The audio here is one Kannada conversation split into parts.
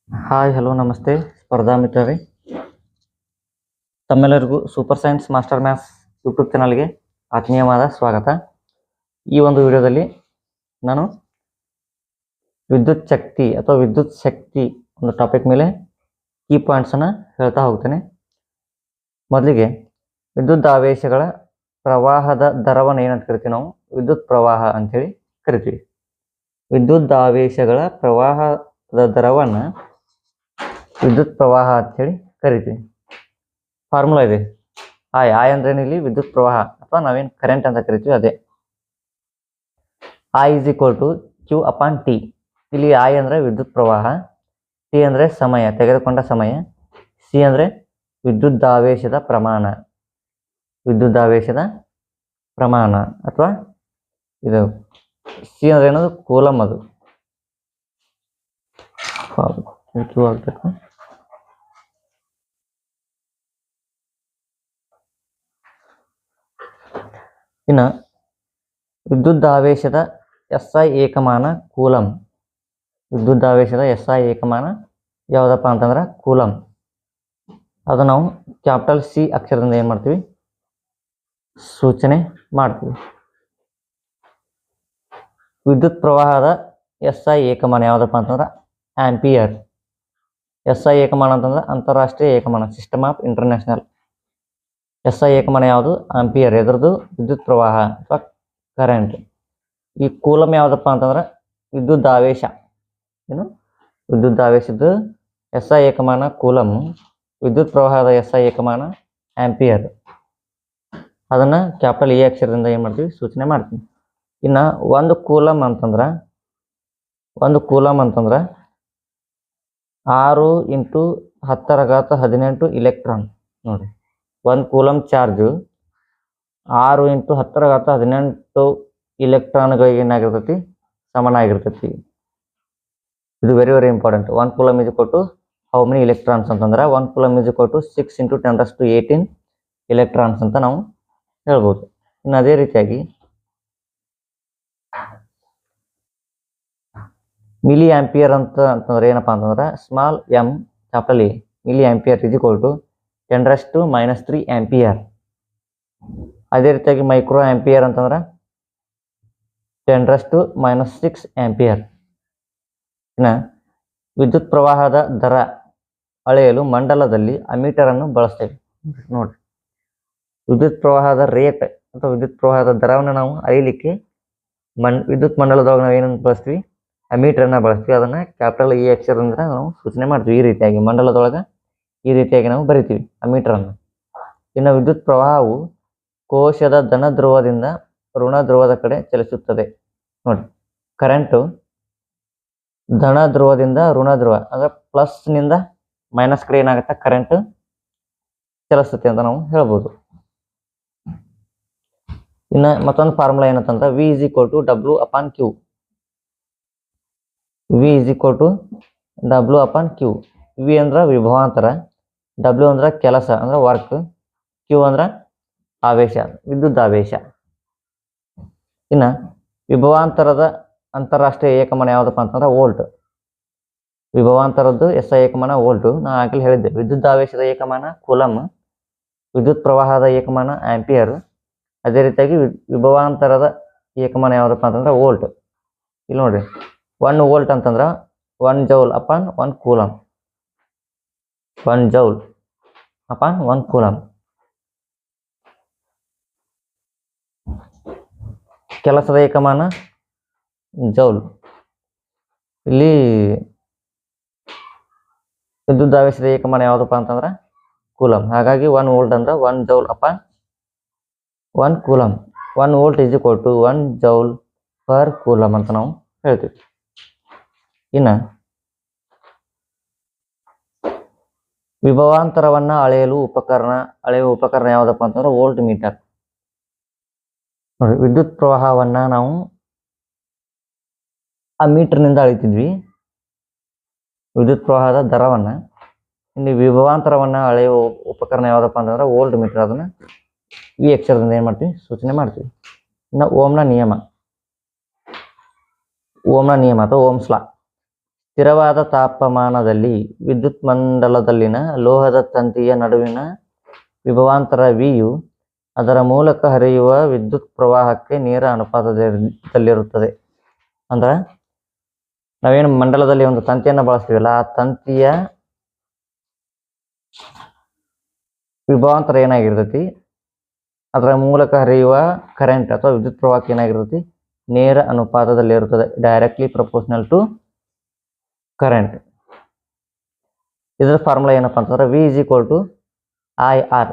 ಹಾಯ್ ಹಲೋ ನಮಸ್ತೆ ಸ್ಪರ್ಧಾ ಮಿತ್ರರೇ, ತಮ್ಮೆಲ್ಲರಿಗೂ super science master maths YouTube ಚಾನಲ್ಗೆ ಆತ್ಮೀಯವಾದ ಸ್ವಾಗತ. ಈ ಒಂದು ವಿಡಿಯೋದಲ್ಲಿ ನಾನು ವಿದ್ಯುತ್ ಶಕ್ತಿ ಅಥವಾ ವಿದ್ಯುತ್ ಶಕ್ತಿ ಒಂದು ಟಾಪಿಕ್ ಮೇಲೆ ಕೀ ಪಾಯಿಂಟ್ಸನ್ನು ಹೇಳ್ತಾ ಹೋಗ್ತೇನೆ. ಮೊದಲಿಗೆ ವಿದ್ಯುತ್ ಆವೇಶಗಳ ಪ್ರವಾಹದ ದರವನ್ನು ಏನಂತ ಕರಿತೀವಿ? ನಾವು ವಿದ್ಯುತ್ ಪ್ರವಾಹ ಅಂಥೇಳಿ ಕರಿತೀವಿ. ವಿದ್ಯುತ್ ಆವೇಶಗಳ ಪ್ರವಾಹದ ದರವನ್ನು ವಿದ್ಯುತ್ ಪ್ರವಾಹ ಅಂಥೇಳಿ ಕರಿತೀವಿ. ಫಾರ್ಮುಲಾ ಇದೆ. ಐ ಅಂದ್ರೆ ಇಲ್ಲಿ ವಿದ್ಯುತ್ ಪ್ರವಾಹ ಅಥವಾ ನಾವೇನು ಕರೆಂಟ್ ಅಂತ ಕರಿತೀವಿ ಅದೇ. I = Q/T. ಇಲ್ಲಿ I ಅಂದ್ರೆ ವಿದ್ಯುತ್ ಪ್ರವಾಹ, T ಅಂದ್ರೆ ಸಮಯ, ತೆಗೆದುಕೊಂಡ ಸಮಯ, C ಅಂದ್ರೆ ವಿದ್ಯುದಾವೇಶದ ಪ್ರಮಾಣ. ವಿದ್ಯುದಾವೇಶದ ಪ್ರಮಾಣ ಅಥವಾ ಇದು C ಅಂದ್ರೆ ಏನದು? ಕೂಲಮ್. ಅದು Q ಆಗ್ಬೇಕು. ಇನ್ನು ವಿದ್ಯುದಾವೇಶದ SI ಏಕಮಾನ ಕೂಲಮ್. ವಿದ್ಯುದಾವೇಶದ SI ಏಕಮಾನ ಯಾವುದಪ್ಪ ಅಂತಂದ್ರೆ ಕೂಲಮ್. ಅದು ನಾವು ಕ್ಯಾಪಿಟಲ್ C ಅಕ್ಷರದಿಂದ ಏನು ಮಾಡ್ತೀವಿ? ಸೂಚನೆ ಮಾಡ್ತೀವಿ. ವಿದ್ಯುತ್ ಪ್ರವಾಹದ SI ಏಕಮಾನ ಯಾವುದಪ್ಪ ಅಂತಂದ್ರೆ ಆಂಪಿಯರ್. SI ಏಕಮಾನ ಅಂತಂದ್ರೆ ಅಂತಾರಾಷ್ಟ್ರೀಯ ಏಕಮಾನ, ಸಿಸ್ಟಮ್ ಆಫ್ ಇಂಟರ್ನ್ಯಾಷನಲ್. SI ಏಕಮಾನ ಯಾವುದು? ಆಂಪಿಯರ್. ಎದ್ರದ್ದು? ವಿದ್ಯುತ್ ಪ್ರವಾಹ ಅಥವಾ ಕರೆಂಟ್. ಈ ಕೂಲಮ್ ಯಾವುದಪ್ಪ ಅಂತಂದ್ರೆ ವಿದ್ಯುದಾವೇಶ. ಏನು? ವಿದ್ಯುದಾವೇಶದ್ದು SI ಏಕಮಾನ ಕೂಲಮ್, ವಿದ್ಯುತ್ ಪ್ರವಾಹದ SI ಏಕಮಾನ ಆಂಪಿಯರ್. ಅದನ್ನು ಕ್ಯಾಪಿಟಲ್ E ಅಕ್ಷರದಿಂದ ಏನು ಮಾಡ್ತೀವಿ? ಸೂಚನೆ ಮಾಡ್ತೀವಿ. ಇನ್ನು ಒಂದು ಕೂಲಮ್ ಅಂತಂದ್ರೆ 6 × 10⁻18 ಇಲೆಕ್ಟ್ರಾನ್. ನೋಡಿ, ಒಂದು ಕೂಲಮ್ ಚಾರ್ಜು 6 × 10⁻18 ಇಲೆಕ್ಟ್ರಾನ್ಗಳಿಗೆ ಏನಾಗಿರ್ತೈತಿ? ಸಮನಾಗಿರ್ತೈತಿ. ಇದು very important. 1 coulomb = how many electrons ಅಂತಂದ್ರೆ 1 ಕೂಲಮ್ = 6 × 10⁻18 ಇಲೆಕ್ಟ್ರಾನ್ಸ್ ಅಂತ ನಾವು ಹೇಳ್ಬೋದು. ಇನ್ನು ಅದೇ ರೀತಿಯಾಗಿ ಮಿಲಿ ಆಂಪಿಯರ್ ಅಂತಂದ್ರೆ ಏನಪ್ಪಾ ಅಂತಂದ್ರೆ small m capital A. Milli ampere = 10⁻³ ampere. ಅದೇ ರೀತಿಯಾಗಿ ಮೈಕ್ರೋ ಆಂಪಿಯರ್ ಅಂತಂದ್ರೆ 10⁻⁻6 ಆಂಪಿಯರ್. ಇನ್ನು ವಿದ್ಯುತ್ ಪ್ರವಾಹದ ದರ ಅಳೆಯಲು ಮಂಡಲದಲ್ಲಿ ಅಮೀಟರ್ ಅನ್ನು ಬಳಸ್ತೇವೆ. ನೋಡ್ರಿ, ವಿದ್ಯುತ್ ಪ್ರವಾಹದ ರೇಟ್ ಅಥವಾ ವಿದ್ಯುತ್ ಪ್ರವಾಹದ ದರವನ್ನು ನಾವು ಅಳಿಲಿಕ್ಕೆ ವಿದ್ಯುತ್ ಮಂಡಲದೊಳಗೆ ನಾವು ಏನನ್ನು ಬಳಸ್ತೀವಿ? ಅಮೀಟರ್ನ ಬಳಸ್ತೀವಿ. ಅದನ್ನು ಕ್ಯಾಪಿಟಲ್ E ಅಕ್ಷರದಿಂದ ನಾವು ಸೂಚನೆ ಮಾಡ್ತೀವಿ. ಈ ರೀತಿಯಾಗಿ ಮಂಡಲದೊಳಗೆ ಈ ರೀತಿಯಾಗಿ ನಾವು ಬರಿತೀವಿ ಅಮೀಟರನ್ನು. ಇನ್ನು ವಿದ್ಯುತ್ ಪ್ರವಾಹವು ಕೋಶದ ಧನ ಧ್ರುವದಿಂದ ಋಣ ಧ್ರುವದ ಕಡೆ ಚಲಿಸುತ್ತದೆ. ನೋಡಿ, ಕರೆಂಟು ಧನ ಧ್ರುವದಿಂದ ಋಣ ಧ್ರುವ ಅಂದರೆ ಪ್ಲಸ್ನಿಂದ ಮೈನಸ್ ಕಡೆ ಏನಾಗುತ್ತೆ? ಕರೆಂಟ್ ಚಲಿಸುತ್ತೆ ಅಂತ ನಾವು ಹೇಳ್ಬೋದು. ಇನ್ನು ಮತ್ತೊಂದು ಫಾರ್ಮುಲಾ ಏನಂತಂದ್ರೆ V = W/Q. V = W/Q. V ಅಂದ್ರೆ ವಿಭವಾಂತರ, W ಅಂದ್ರೆ ಕೆಲಸ ಅಂದ್ರೆ ವರ್ಕ್, Q ಅಂದ್ರೆ ಆವೇಶ, ವಿದ್ಯುತ್ ಆವೇಶ. ಇನ್ನು ವಿಭವಾಂತರದ ಅಂತಾರಾಷ್ಟ್ರೀಯ ಏಕಮಾನ ಯಾವುದಪ್ಪ ಅಂತಂದ್ರೆ ವೋಲ್ಟ್. ವಿಭವಾಂತರದ್ದು SI ಏಕಮಾನ ವೋಲ್ಟು. ನಾನು ಆಗಲೇ ಹೇಳಿದ್ದೆ. ವಿದ್ಯುತ್ ಆವೇಶದ ಏಕಮಾನ ಕೂಲಮ್, ವಿದ್ಯುತ್ ಪ್ರವಾಹದ ಏಕಮಾನ ಆಂಪಿಯರ್. ಅದೇ ರೀತಿಯಾಗಿ ವಿಭವಾಂತರದ ಏಕಮಾನ ಯಾವುದಪ್ಪ ಅಂತಂದ್ರೆ ವೋಲ್ಟ್. ಇಲ್ಲಿ ನೋಡ್ರಿ, 1 ವೋಲ್ಟ್ ಅಂತಂದ್ರೆ 1 ಜೌಲ್/1 ಕೂಲಮ್. 1 ಜೌಲ್/1 ಕೂಲಮ್. ಕೆಲಸದ ಏಕಮಾನ ಜೌಲ್. ಇಲ್ಲಿ ವಿದ್ಯುದಾವೇಶದ ಏಕಮಾನ ಯಾವುದಪ್ಪ ಅಂತಂದ್ರೆ ಕೂಲಮ್. ಹಾಗಾಗಿ 1 ವೋಲ್ಟ್ ಅಂದ್ರೆ 1 ಜೌಲ್/1 ಕೂಲಮ್. 1 ವೋಲ್ಟ್ = 1 ಜೌಲ್/ಕೂಲಮ್ ಅಂತ ನಾವು ಹೇಳ್ತೀವಿ. ಇನ್ನು ವಿಭವಾಂತರವನ್ನು ಅಳೆಯುವ ಉಪಕರಣ ಯಾವುದಪ್ಪ ಅಂತಂದ್ರೆ ವೋಲ್ಟ್ ಮೀಟರ್. ನೋಡಿ, ವಿದ್ಯುತ್ ಪ್ರವಾಹವನ್ನು ನಾವು ಆ ಮೀಟರ್ನಿಂದ ಅಳಿತಿದ್ವಿ, ವಿದ್ಯುತ್ ಪ್ರವಾಹದ ದರವನ್ನು. ಇನ್ನು ವಿಭವಾಂತರವನ್ನು ಅಳೆಯುವ ಉಪಕರಣ ಯಾವುದಪ್ಪ ಅಂತಂದ್ರೆ ವೋಲ್ಟ್ ಮೀಟರ್. ಅದನ್ನು V ಅಕ್ಷರದಿಂದ ಏನು ಮಾಡ್ತೀವಿ? ಸೂಚನೆ ಮಾಡ್ತೀವಿ. ಇನ್ನು ಓಮ್ನ ನಿಯಮ ಅಥವಾ ಓಮ್ಸ್ ಲಾ. ಸ್ಥಿರವಾದ ತಾಪಮಾನದಲ್ಲಿ ವಿದ್ಯುತ್ ಮಂಡಲದಲ್ಲಿನ ಲೋಹದ ತಂತಿಯ ನಡುವಿನ ವಿಭವಾಂತರ ವಿಯು ಅದರ ಮೂಲಕ ಹರಿಯುವ ವಿದ್ಯುತ್ ಪ್ರವಾಹಕ್ಕೆ ನೇರ ಅನುಪಾತದಲ್ಲಿರುತ್ತದೆ. ಅಂದ್ರೆ ನಾವೇನು ಮಂಡಲದಲ್ಲಿ ಒಂದು ತಂತಿಯನ್ನು ಬಳಸ್ತೀವಲ್ಲ, ಆ ತಂತಿಯ ವಿಭವಾಂತರ ಏನಾಗಿರ್ತೈತಿ, ಅದರ ಮೂಲಕ ಹರಿಯುವ ಕರೆಂಟ್ ಅಥವಾ ವಿದ್ಯುತ್ ಪ್ರವಾಹಕ್ಕೆ ಏನಾಗಿರ್ತೈತಿ, ನೇರ ಅನುಪಾತದಲ್ಲಿರುತ್ತದೆ. Directly proportional to current. ಇದರ ಫಾರ್ಮುಲಾ ಏನಪ್ಪ ಅಂತಂದ್ರೆ V is equal to I R.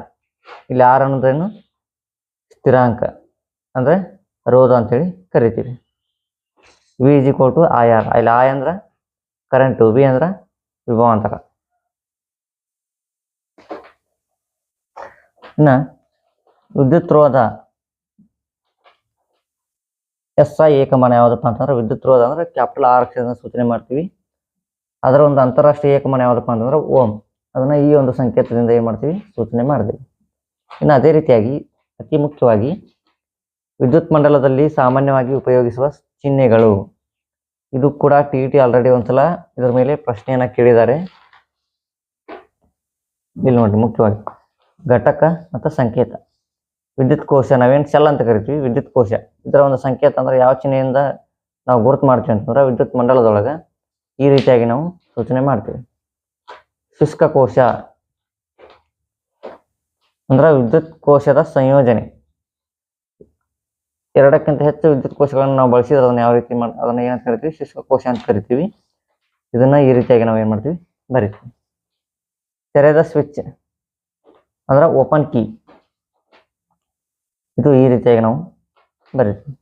ಇಲ್ಲಿ ಆರ್ ಅನ್ನೋದೇನು ಸ್ಥಿರಾಂಕ, ಅಂದ್ರೆ ರೋಧ ಅಂತೇಳಿ ಕರಿತೀವಿ. V is equal to I R. ಇಲ್ಲಿ ಐ ಅಂದ್ರೆ ಕರೆಂಟು, ವಿ ಅಂದ್ರೆ ವಿಭವಾಂತರ. ಇನ್ನು ವಿದ್ಯುತ್ ರೋಧ ಎಸ್ ಐ ಏಕಮಾನ ಯಾವುದಪ್ಪ ಅಂತಂದ್ರೆ, ವಿದ್ಯುತ್ ರೋಧ ಅಂದ್ರೆ ಕ್ಯಾಪಿಟಲ್ ಆರ್ ಅಕ್ಷರದಿಂದ ಸೂಚನೆ ಮಾಡ್ತೀವಿ. ಅದರ ಒಂದು ಅಂತಾರಾಷ್ಟ್ರೀಯ ಏಕಮಾನ ಯಾವುದಪ್ಪ ಅಂತಂದ್ರೆ ಓಮ್. ಅದನ್ನ ಈ ಒಂದು ಸಂಕೇತದಿಂದ ಏನು ಮಾಡ್ತೀವಿ, ಸೂಚನೆ ಮಾಡ್ತೀವಿ. ಇನ್ನು ಅದೇ ರೀತಿಯಾಗಿ ಅತಿ ಮುಖ್ಯವಾಗಿ ವಿದ್ಯುತ್ ಮಂಡಲದಲ್ಲಿ ಸಾಮಾನ್ಯವಾಗಿ ಉಪಯೋಗಿಸುವ ಚಿಹ್ನೆಗಳು. ಇದು ಕೂಡ ಟಿ ಆಲ್ರೆಡಿ ಒಂದ್ಸಲ ಇದರ ಮೇಲೆ ಪ್ರಶ್ನೆಯನ್ನ ಕೇಳಿದ್ದಾರೆ. ಇಲ್ಲಿ ನೋಡಿ, ಮುಖ್ಯವಾಗಿ ಘಟಕ ಮತ್ತು ಸಂಕೇತ. ವಿದ್ಯುತ್ ಕೋಶ ನಾವೇನು ಸೆಲ್ ಅಂತ ಕರಿತೀವಿ, ವಿದ್ಯುತ್ ಕೋಶ ಇದರ ಒಂದು ಸಂಕೇತ ಅಂದ್ರೆ ಯಾವ ಚಿಹ್ನೆಯಿಂದ ನಾವು ಗುರುತು ಮಾಡ್ತೀವಿ ಅಂತಂದ್ರೆ ವಿದ್ಯುತ್ ಮಂಡಲದೊಳಗೆ ಈ ರೀತಿಯಾಗಿ ನಾವು ಸೂಚನೆ ಮಾಡ್ತೀವಿ. ಶುಷ್ಕ ಕೋಶ ಅಂದ್ರೆ ವಿದ್ಯುತ್ ಕೋಶದ ಸಂಯೋಜನೆ. ಎರಡಕ್ಕಿಂತ ಹೆಚ್ಚು ವಿದ್ಯುತ್ ಕೋಶಗಳನ್ನು ನಾವು ಬಳಸಿದ್ರೆ ಅದನ್ನ ಯಾವ ರೀತಿ ಅದನ್ನ ಏನಂತ ಕರಿತೀವಿ, ಶುಷ್ಕ ಕೋಶ ಅಂತ ಕರಿತೀವಿ. ಇದನ್ನ ಈ ರೀತಿಯಾಗಿ ನಾವು ಏನ್ ಮಾಡ್ತೀವಿ, ಬರಿತೀವಿ. ತೆರೆದ ಸ್ವಿಚ್ ಅಂದ್ರೆ ಓಪನ್ ಕೀ, ಇದು ಈ ರೀತಿಯಾಗಿ ನಾವು ಬರಿತೀವಿ.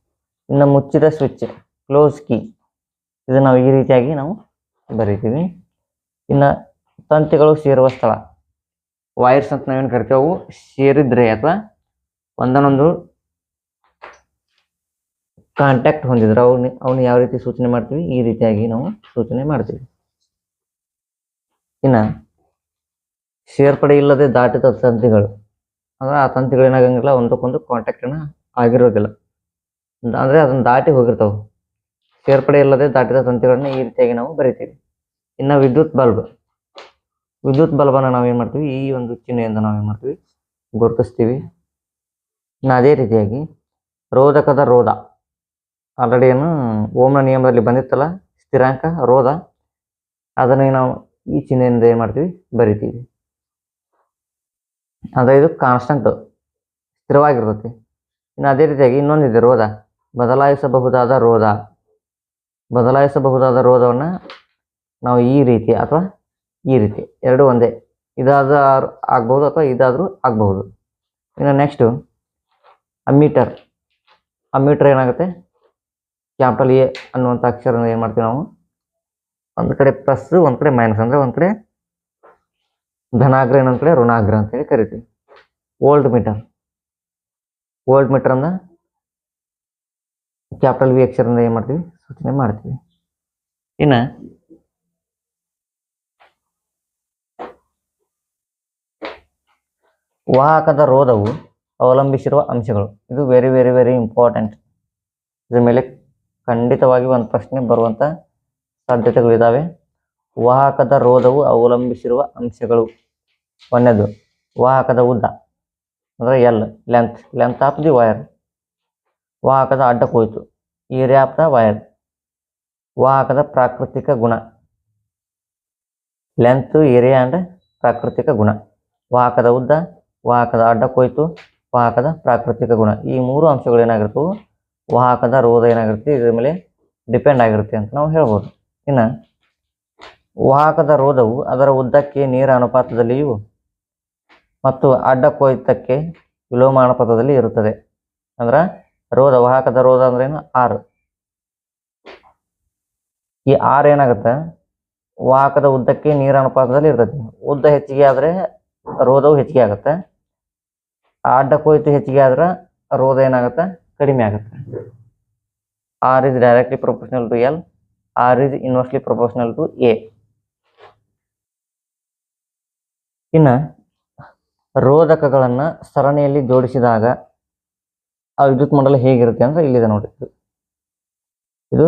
ಇನ್ನು ಮುಚ್ಚಿದ ಸ್ವಿಚ್ ಕ್ಲೋಸ್ ಕೀ, ಇದು ನಾವು ಈ ರೀತಿಯಾಗಿ ನಾವು ಬರಿತೀವಿ. ಇನ್ನು ತಂತಿಗಳು ಸೇರುವ ಸ್ಥಳ ವೈರ್ಸ್ ಅಂತ ನಾವೇನು ಕರಿತೀವಿ, ಅವು ಸೇರಿದ್ರೆ ಅಥವಾ ಒಂದನ್ನೊಂದು ಕಾಂಟ್ಯಾಕ್ಟ್ ಹೊಂದಿದ್ರೆ ಅವನ್ನ ಯಾವ ರೀತಿ ಸೂಚನೆ ಮಾಡ್ತೀವಿ, ಈ ರೀತಿಯಾಗಿ ನಾವು ಸೂಚನೆ ಮಾಡ್ತೀವಿ. ಇನ್ನು ಸೇರ್ಪಡೆ ಇಲ್ಲದೆ ದಾಟಿದ ತಂತಿಗಳು ಅಂದ್ರೆ ಆ ತಂತಿಗಳು ಏನಾಗಂಗಿಲ್ಲ, ಒಂದಕ್ಕೊಂದು ಕಾಂಟ್ಯಾಕ್ಟ್ ಆಗಿರೋದಿಲ್ಲ, ಅಂದ್ರೆ ಅದನ್ನ ದಾಟಿ ಹೋಗಿರ್ತಾವೆ. ಸೇರ್ಪಡೆ ಇಲ್ಲದೆ ದಾಟಿದ ತಂತಿಗಳನ್ನ ಈ ರೀತಿಯಾಗಿ ನಾವು ಬರಿತೀವಿ. ಇನ್ನು ವಿದ್ಯುತ್ ಬಲ್ಬನ್ನು ನಾವೇನು ಮಾಡ್ತೀವಿ, ಈ ಒಂದು ಚಿಹ್ನೆಯಿಂದ ನಾವೇನು ಮಾಡ್ತೀವಿ, ಗುರುತಿಸ್ತೀವಿ. ಇನ್ನು ಅದೇ ರೀತಿಯಾಗಿ ರೋಧಕದ ರೋಧ ಆಲ್ರೆಡಿ ಏನು ಓಮ್ನ ನಿಯಮದಲ್ಲಿ ಬಂದಿತ್ತಲ್ಲ, ಸ್ಥಿರಾಂಕ ರೋಧ, ಅದನ್ನೇ ನಾವು ಈ ಚಿಹ್ನೆಯಿಂದ ಏನು ಮಾಡ್ತೀವಿ, ಬರಿತೀವಿ. ಅಂದರೆ ಇದು ಕಾನ್ಸ್ಟಂಟ್, ಸ್ಥಿರವಾಗಿರ್ತೈತಿ. ಇನ್ನು ಅದೇ ರೀತಿಯಾಗಿ ಇನ್ನೊಂದಿದೆ ರೋಧ, ಬದಲಾಯಿಸಬಹುದಾದ ರೋಧವನ್ನು ನಾವು ಈ ರೀತಿ ಅಥವಾ ಈ ರೀತಿ, ಎರಡು ಒಂದೇ, ಇದಾದ ಆಗ್ಬಹುದು ಅಥವಾ ಇದಾದರೂ ಆಗಬಹುದು. ಇನ್ನು ನೆಕ್ಸ್ಟು ಅಮ್ಮೀಟರ್ ಏನಾಗುತ್ತೆ, ಕ್ಯಾಪಿಟಲ್ ಎ ಅನ್ನುವಂಥ ಅಕ್ಷರ ಏನು ಮಾಡ್ತೀವಿ ನಾವು, ಒಂದು ಕಡೆ ಪ್ಲಸ್ ಒಂದು ಕಡೆ ಮೈನಸ್, ಅಂದರೆ ಒಂದು ಕಡೆ ಧನಾಗ್ರ ಇನ್ನೊಂದು ಕಡೆ ಋಣಾಗ್ರ ಅಂತೇಳಿ ಕರಿತೀವಿ. ವೋಲ್ಟ್ ಮೀಟರ್ ಅಂದ ಕ್ಯಾಪಿಟಲ್ ವಿ ಅಕ್ಷರದಿಂದ ಏನು ಮಾಡ್ತೀವಿ, ಸೂಚನೆ ಮಾಡ್ತೀವಿ. ಇನ್ನು ವಾಹಕದ ರೋಧವು ಅವಲಂಬಿಸಿರುವ ಅಂಶಗಳು. ಇದು ವೆರಿ ವೆರಿ ವೆರಿ ಇಂಪಾರ್ಟೆಂಟ್. ಇದ್ರ ಮೇಲೆ ಖಂಡಿತವಾಗಿ ಒಂದು ಪ್ರಶ್ನೆ ಬರುವಂಥ ಸಾಧ್ಯತೆಗಳಿದ್ದಾವೆ. ವಾಹಕದ ರೋಧವು ಅವಲಂಬಿಸಿರುವ ಅಂಶಗಳು. ಒಂದನೇದು ವಾಹಕದ ಉದ್ದ ಅಂದರೆ L, length of the wire. ವಾಹಕದ ಅಡ್ಡ ಕೊಯ್ತು, ಏರಿಯಾ ಆಫ್ ದ ವೈರ್. ವಾಹಕದ ಪ್ರಾಕೃತಿಕ ಗುಣ, ಲೆಂತ್, ಏರಿಯಾ ಅಂಡ್ ಪ್ರಾಕೃತಿಕ ಗುಣ. ವಾಹಕದ ಉದ್ದ, ವಾಹಕದ ಅಡ್ಡ ಕೊಯ್ತು, ವಾಹಕದ ಪ್ರಾಕೃತಿಕ ಗುಣ. ಈ ಮೂರು ಅಂಶಗಳು ಏನಾಗಿರ್ತವೆ, ವಾಹಕದ ರೋಧ ಏನಾಗಿರುತ್ತೆ, ಇದ್ರ ಮೇಲೆ ಡಿಪೆಂಡ್ ಆಗಿರುತ್ತೆ ಅಂತ ನಾವು ಹೇಳ್ಬೋದು. ಇನ್ನು ವಾಹಕದ ರೋಧವು ಅದರ ಉದ್ದಕ್ಕೆ ನೇರ ಅನುಪಾತದಲ್ಲಿಯೂ ಮತ್ತು ಅಡ್ಡ ಕೊಯ್ತಕ್ಕೆ ವಿಲೋಮಾನುಪಾತದಲ್ಲಿ ಇರುತ್ತದೆ. ಅಂದ್ರೆ ವಾಹಕದ ರೋಧ ಅಂದ್ರೇನು, ಆರ್. ಈ ಆರ್ ಏನಾಗುತ್ತೆ, ವಾಹಕದ ಉದ್ದಕ್ಕೆ ನೇರ ಅನುಪಾತದಲ್ಲಿ ಇರ್ತದೆ. ಉದ್ದ ಹೆಚ್ಚಿಗೆ ಆದರೆ ರೋಧವು ಹೆಚ್ಚಿಗೆ ಆಗುತ್ತೆ, ಅಡ್ಡ ಕೊಯ್ತು ಹೆಚ್ಚಿಗೆ ಆದ್ರೆ ರೋಧ ಏನಾಗುತ್ತೆ, ಕಡಿಮೆ ಆಗುತ್ತೆ. R is directly proportional to L, R is inversely proportional to A. ಇನ್ನು ರೋಧಕಗಳನ್ನು ಸರಣಿಯಲ್ಲಿ ಜೋಡಿಸಿದಾಗ ಆ ವಿದ್ಯುತ್ ಮಂಡಲ ಹೇಗಿರುತ್ತೆ ಅಂದ್ರೆ ಇಲ್ಲಿದೆ ನೋಡಿ. ಇದು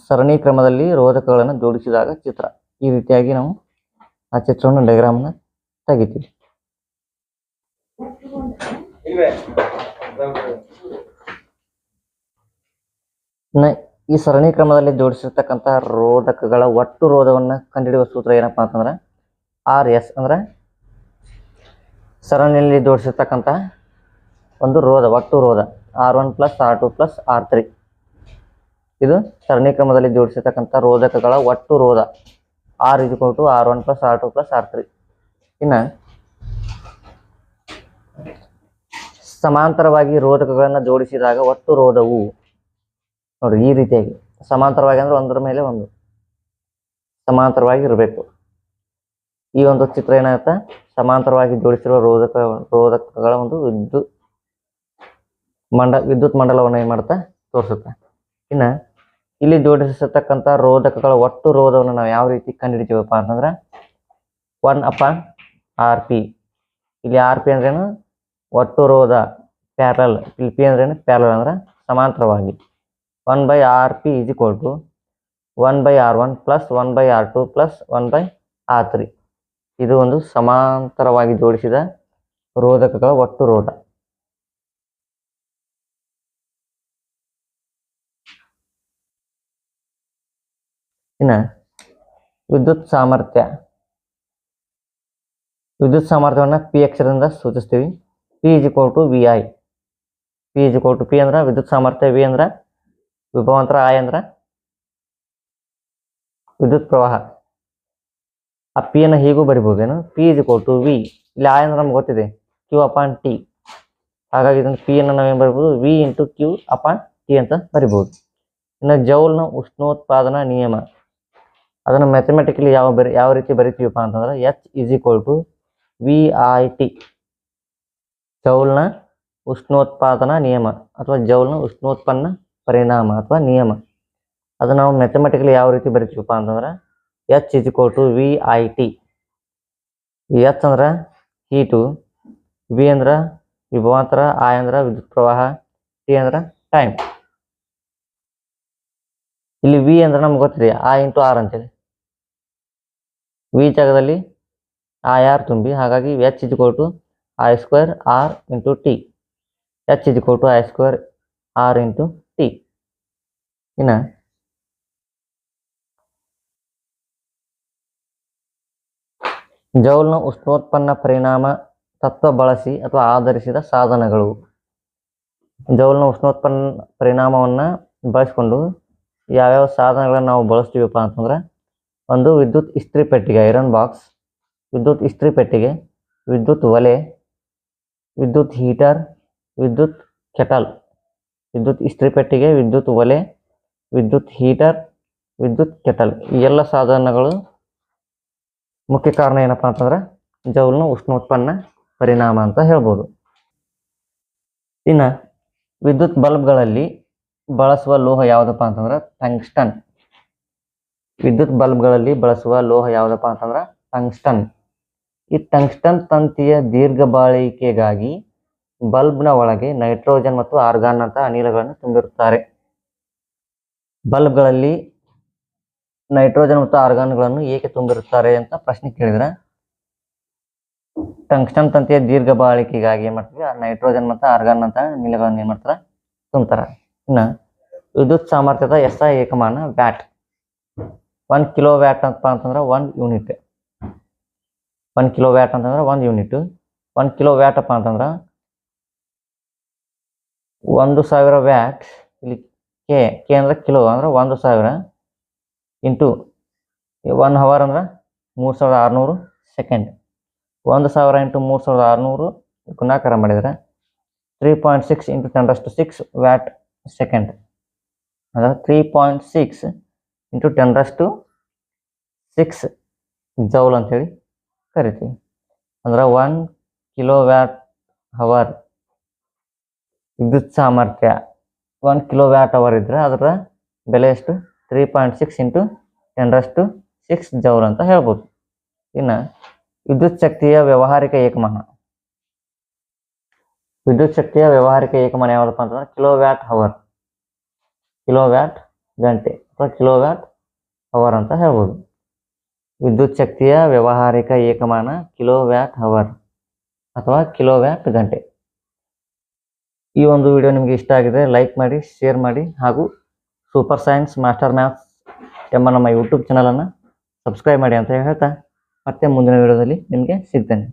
ಸರಣಿ ಕ್ರಮದಲ್ಲಿ ರೋಧಕಗಳನ್ನು ಜೋಡಿಸಿದಾಗ ಚಿತ್ರ. ಈ ರೀತಿಯಾಗಿ ನಾವು ಆ ಚಿತ್ರವನ್ನು ಡಯಾಗ್ರಾಮ್ನ ತೆಗಿತೀವಿ. ಈ ಸರಣಿ ಕ್ರಮದಲ್ಲಿ ಜೋಡಿಸಿರ್ತಕ್ಕಂಥ ರೋಧಕಗಳ ಒಟ್ಟು ರೋಧವನ್ನು ಕಂಡುಹಿಡಿಯುವ ಸೂತ್ರ ಏನಪ್ಪಾ ಅಂತಂದ್ರೆ RS ಅಂದ್ರೆ ಸರಣಿಯಲ್ಲಿ ಜೋಡಿಸಿರ್ತಕ್ಕಂಥ ಒಂದು ರೋಧ, ಒಟ್ಟು ರೋಧ R1 + R2 + R3. ಇದು ಸರಣಿ ಕ್ರಮದಲ್ಲಿ ಜೋಡಿಸಿರ್ತಕ್ಕಂಥ ರೋಧಕಗಳ ಒಟ್ಟು ರೋಧ R = R1 + R2 + R3. ಇನ್ನು ಸಮಾಂತರವಾಗಿ ರೋಧಕಗಳನ್ನು ಜೋಡಿಸಿದಾಗ ಒಟ್ಟು ರೋಧವು ನೋಡ್ರಿ ಈ ರೀತಿಯಾಗಿ ಸಮಾಂತರವಾಗಿ ಅಂದ್ರೆ ಒಂದರ ಮೇಲೆ ಒಂದು ಸಮಾಂತರವಾಗಿ ಇರಬೇಕು. ಈ ಒಂದು ಚಿತ್ರ ಏನಾಗುತ್ತೆ, ಸಮಾಂತರವಾಗಿ ಜೋಡಿಸಿರುವ ರೋಧಕಗಳ ಒಂದು ವಿದ್ಯುತ್ ಮಂಡಲವನ್ನು ಏನು ಮಾಡುತ್ತಾ ತೋರಿಸುತ್ತೆ. ಇನ್ನು ಇಲ್ಲಿ ಜೋಡಿಸಿರ್ತಕ್ಕಂಥ ರೋಧಕಗಳ ಒಟ್ಟು ರೋಧವನ್ನು ನಾವು ಯಾವ ರೀತಿ ಕಂಡುಹಿಡಿತೀವಪ್ಪ ಅಂತಂದ್ರೆ 1/Rp. ಇಲ್ಲಿ Rp ಅಂದ್ರೇನು, ಒಟ್ಟು ರೋಧ ಪ್ಯಾರಲ್. ಇಲ್ಲಿ P ಅಂದ್ರೇನು, ಪ್ಯಾರಲ್ ಅಂದ್ರೆ ಸಮಾಂತರವಾಗಿ. 1/Rp = 1/R1 + 1/R2 + 1/R3. ಇದು ಒಂದು ಸಮಾಂತರವಾಗಿ ಜೋಡಿಸಿದ ರೋಧಕಗಳ ಒಟ್ಟು ರೋಧ. ಇನ್ನು ವಿದ್ಯುತ್ ಸಾಮರ್ಥ್ಯವನ್ನು P ಅಕ್ಷರದಿಂದ ಸೂಚಿಸ್ತೀವಿ. P = VI. P ಅಂದ್ರೆ ವಿದ್ಯುತ್ ಸಾಮರ್ಥ್ಯ, V ಅಂದ್ರೆ ವಿಭವಾಂತರ, I ಅಂದ್ರೆ ವಿದ್ಯುತ್ ಪ್ರವಾಹ. ಆ P ಅನ್ನು ಹೀಗೂ ಬರಿಬಹುದೇನು, P = V. ಇಲ್ಲಿ I ಅಂದ್ರೆ ನಮ್ಗೆ ಗೊತ್ತಿದೆ Q/T. ಹಾಗಾಗಿ ಇದನ್ನು P ಅನ್ನು ನಾವೇನು ಬರಿಬೋದು, V × Q/T ಅಂತ ಬರಿಬಹುದು. ಇನ್ನು ಜೌಲ್ನ ಉಷ್ಣೋತ್ಪಾದನಾ ನಿಯಮ, ಅದನ್ನು ಮ್ಯಾಥಮೆಟಿಕಲಿ ಯಾವ ರೀತಿ ಬರಿತೀವಪ್ಪ ಅಂತಂದ್ರೆ H = VIT. ಜೌಲ್ನ ಉಷ್ಣೋತ್ಪಾದನಾ ನಿಯಮ ಅಥವಾ ಜೌಲ್ನ ಉಷ್ಣೋತ್ಪನ್ನ ಪರಿಣಾಮ ಅಥವಾ ನಿಯಮ. ಅದು ನಾವು ಮ್ಯಾಥಮೆಟಿಕಲಿ ಯಾವ ರೀತಿ ಬರಿತೀವಪ್ಪ ಅಂತಂದ್ರೆ H = VIT. H ಅಂದ್ರೆ ಹೀಟು, V ಅಂದ್ರೆ ವಿಭವಾಂತರ, I ಅಂದ್ರೆ ವಿದ್ಯುತ್ ಪ್ರವಾಹ, T ಅಂದ್ರೆ ಟೈಮ್. ಇಲ್ಲಿ V ಅಂದ್ರೆ ನಮ್ಗೆ ಗೊತ್ತಿದೆ I × R ಅಂತೇಳಿ. V ಜಾಗದಲ್ಲಿ IR ತುಂಬಿ, ಹಾಗಾಗಿ H = I2 R × T. H = I2 R × T. ಇನ್ನು ಜೌಲ್ನ ಉಷ್ಣೋತ್ಪನ್ನ ಪರಿಣಾಮ ತತ್ವ ಬಳಸಿ ಅಥವಾ ಆಧರಿಸಿದ ಸಾಧನಗಳು. ಜೌಲ್ನ ಉಷ್ಣೋತ್ಪನ್ನ ಪರಿಣಾಮವನ್ನು ಬಳಸಿಕೊಂಡು ಯಾವ್ಯಾವ ಸಾಧನಗಳನ್ನು ನಾವು ಬಳಸ್ತೀವಪ್ಪ ಅಂತಂದ್ರೆ, ಒಂದು ವಿದ್ಯುತ್ ಇಸ್ತ್ರಿ ಪೆಟ್ಟಿಗೆ ಐರನ್ ಬಾಕ್ಸ್, ವಿದ್ಯುತ್ ಇಸ್ತ್ರಿ ಪೆಟ್ಟಿಗೆ, ವಿದ್ಯುತ್ ಒಲೆ, ವಿದ್ಯುತ್ ಹೀಟರ್, ವಿದ್ಯುತ್ ಕೆಟಲ್. ವಿದ್ಯುತ್ ಇಸ್ತ್ರಿ ಪೆಟ್ಟಿಗೆ, ವಿದ್ಯುತ್ ಒಲೆ, ವಿದ್ಯುತ್ ಹೀಟರ್, ವಿದ್ಯುತ್ ಕೆಟಲ್. ಈ ಎಲ್ಲ ಸಾಧನಗಳು ಮುಖ್ಯ ಕಾರಣ ಏನಪ್ಪಾ ಅಂತಂದ್ರೆ ಜೌಲ್ನ ಉಷ್ಣೋತ್ಪನ್ನ ಪರಿಣಾಮ ಅಂತ ಹೇಳ್ಬೋದು. ಇನ್ನು ವಿದ್ಯುತ್ ಬಲ್ಬ್ಗಳಲ್ಲಿ ಬಳಸುವ ಲೋಹ ಯಾವುದಪ್ಪ ಅಂತಂದ್ರೆ ಟಂಗ್ಸ್ಟನ್. ವಿದ್ಯುತ್ ಬಲ್ಬ್ಗಳಲ್ಲಿ ಬಳಸುವ ಲೋಹ ಯಾವುದಪ್ಪ ಅಂತಂದ್ರೆ ಟಂಗ್ಸ್ಟನ್. ಈ ಟಂಗ್ಸ್ಟನ್ ತಂತಿಯ ದೀರ್ಘ ಬಾಳಿಕೆಗಾಗಿ ಬಲ್ಬ್ನ ಒಳಗೆ ನೈಟ್ರೋಜನ್ ಮತ್ತು ಆರ್ಗಾನ್ ಅಂತ ಅನಿಲಗಳನ್ನು ತುಂಬಿರುತ್ತಾರೆ. ಬಲ್ಬ್ಗಳಲ್ಲಿ ನೈಟ್ರೋಜನ್ ಮತ್ತು ಆರ್ಗಾನ್ಗಳನ್ನು ಏಕೆ ತುಂಬಿರುತ್ತಾರೆ ಅಂತ ಪ್ರಶ್ನೆ ಕೇಳಿದ್ರೆ, ಟಂಗ್ಸ್ಟನ್ ತಂತಿಯ ದೀರ್ಘ ಬಾಳಿಕೆಗಾಗಿ ಏನ್ ಮಾಡ್ತೀವಿ, ನೈಟ್ರೋಜನ್ ಮತ್ತು ಆರ್ಗಾನ್ ಅಂತ ಅನಿಲಗಳನ್ನು ಏನ್ ಮಾಡ್ತಾರೆ, ತುಂಬ್ತಾರೆ. ಇನ್ನು ವಿದ್ಯುತ್ ಸಾಮರ್ಥ್ಯದ SI ಏಕಮಾನ ವ್ಯಾಟ್. 1 ಕಿಲೋವ್ಯಾಟ್ ಅಂತ ಅಂತಂದ್ರೆ 1 ಯೂನಿಟ್. 1 ಕಿಲೋವ್ಯಾಟ್ ಅಂತಂದ್ರೆ 1 ಯೂನಿಟ್. 1 ಕಿಲೋವ್ಯಾಟ್ ಅಪ್ಪ ಅಂತಂದ್ರೆ 1000 ವ್ಯಾಟ್. ಇಲ್ಲಿ ಕೆ ಅಂದ್ರೆ ಕಿಲೋ ಅಂದ್ರೆ 1000 ಇಂಟು 1 ಅವರ್ ಅಂದ್ರೆ 3600 ಸೆಕೆಂಡ್. 1000 × 3600 ಗುಣಾಕಾರ ಮಾಡಿದರೆ 3.6 × 10⁶ ವ್ಯಾಟ್ ಸೆಕೆಂಡ್. ಅಂದ್ರೆ 3.6 × 10⁶ ಜೌಲ್ ಅಂತೇಳಿ ಕರಿತೀವಿ. ಅಂದ್ರೆ 1 ಕಿಲೋವ್ಯಾಟ್ ಅವರ್ ವಿದ್ಯುತ್ ಸಾಮರ್ಥ್ಯ 1 ಕಿಲೋವ್ಯಾಟ್ ಅವರ್ ಇದ್ರೆ ಅದರ ಬೆಲೆ ಎಷ್ಟು, 3.6 × 10⁶ ಜೌಲ್ ಅಂತ ಹೇಳ್ಬೋದು. ಇನ್ನು ವಿದ್ಯುತ್ ಶಕ್ತಿಯ ವ್ಯಾವಹಾರಿಕ ಏಕಮಾನ. ವಿದ್ಯುತ್ ಶಕ್ತಿಯ ವ್ಯಾವಹಾರಿಕ ಏಕಮಾನ ಯಾವುದಪ್ಪ ಅಂತಂದ್ರೆ ಕಿಲೋವ್ಯಾಟ್ ಅವರ್. ಕಿಲೋವ್ಯಾಟ್ ಗಂಟೆ ಅಥವಾ ಕಿಲೋವ್ಯಾಟ್ ಅವರ್ ಅಂತ ಹೇಳ್ಬೋದು. ವಿದ್ಯುತ್ ಶಕ್ತಿಯ ವ್ಯಾವಹಾರಿಕ ಏಕಮಾನ ಕಿಲೋವ್ಯಾಟ್ ಅವರ್ ಅಥವಾ ಕಿಲೋವ್ಯಾಟ್ ಗಂಟೆ. ಈ ಒಂದು ವಿಡಿಯೋ ನಿಮಗೆ ಇಷ್ಟ ಆಗಿದೆ ಲೈಕ್ ಮಾಡಿ, ಶೇರ್ ಮಾಡಿ ಹಾಗೂ ಸೂಪರ್ ಸೈನ್ಸ್ ಮಾಸ್ಟರ್ ಮ್ಯಾಥ್ಸ್ ಎಂಬ ನಮ್ಮ ಯೂಟ್ಯೂಬ್ ಚಾನಲನ್ನು ಸಬ್ಸ್ಕ್ರೈಬ್ ಮಾಡಿ ಅಂತ ಹೇಳ್ತಾ ಮತ್ತೆ ಮುಂದಿನ ವಿಡಿಯೋದಲ್ಲಿ ನಿಮಗೆ ಸಿಗ್ತೇನೆ.